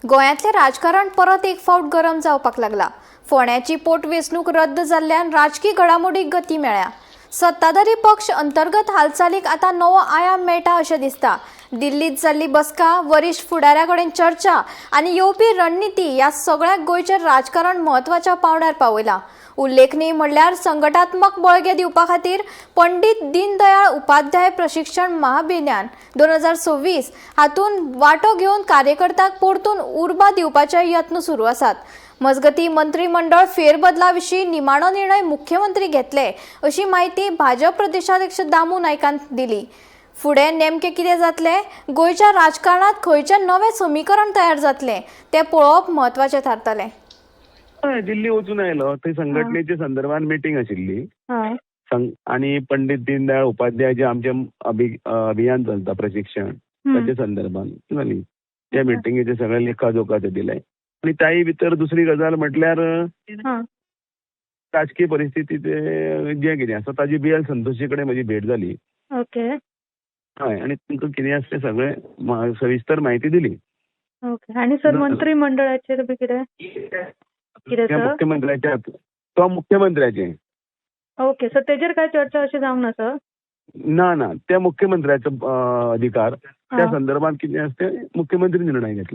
गोंयांतलें राजकारण परत एक फावट गरम जावपाक लागला। फोंड्याची पोटवेंचणूक रद्द जाल्ल्यान राजकी घडामोडीक गती मेळ्ळ्या। सत्ताधारी पक्ष अंतर्गत हालचालीक आतां नवो आयाम मेळटा अशें दिसता। दिल्लीत जाल्ली बसका, वरिश्ठ फुडाऱ्या कडेन चर्चा आनी येवपी रणनीती ह्या सगळ्याक गोंयचें राजकारण म्हत्वाच्या पांवड्यार पावयलां। उल्लेखनीय म्हणल्यार संघटात्मक बळगे दिवपा खातीर पंडित दीनदयाळ उपाध्याय प्रशिक्षण महाभियान 2026 हातून वांटो घेवन कार्यकर्त्यांक परतून उर्बा दिवपाचे यत्न सुरू आसात। मजगतीं मंत्रिमंडळ फेरबदला विशीं निमाणो निर्णय मुख्यमंत्री घेतले अशी माहिती भाजप प्रदेशाध्यक्ष दामू नायकान दिली। फुडें नेमकें कितें जातलें, गोंयच्या राजकारणात खंयचें नवें समीकरण तयार जातलें तें पळोवप म्हत्वाचें थारतलें। दिल्ली वचून आयलो, थंय संघटनेच्या संदर्भात मिटींग आशिल्ली आणि पंडित दीनदयाळ उपाध्याय जे आमचे अभियान चलता प्रशिक्षण त्याच्या संदर्भात जाली। त्या मिटिंगेचे सगळे लेखाजोखा ते दिले आणि त्याही भितर दुसरी गजाल म्हटल्यार राजकीय परिस्थिती जे कितें आसा ताजी BL संतोशी कडेन म्हजी भेट जाली। ओके। हय, आणि तांकां कितें आसा तें सगळें सविस्तर म्हायती दिली। ओके। आणि सर मंत्रिमंडळाचेर बी कितें तो मुख्यमंत्र्याचे। ओके, सर तेजेर काय चर्चा अशी जावंक ना सर? ना, त्या मुख्यमंत्र्याचो अधिकार, त्या संदर्भात कितें आसा तें मुख्यमंत्री निर्णय घेतलो।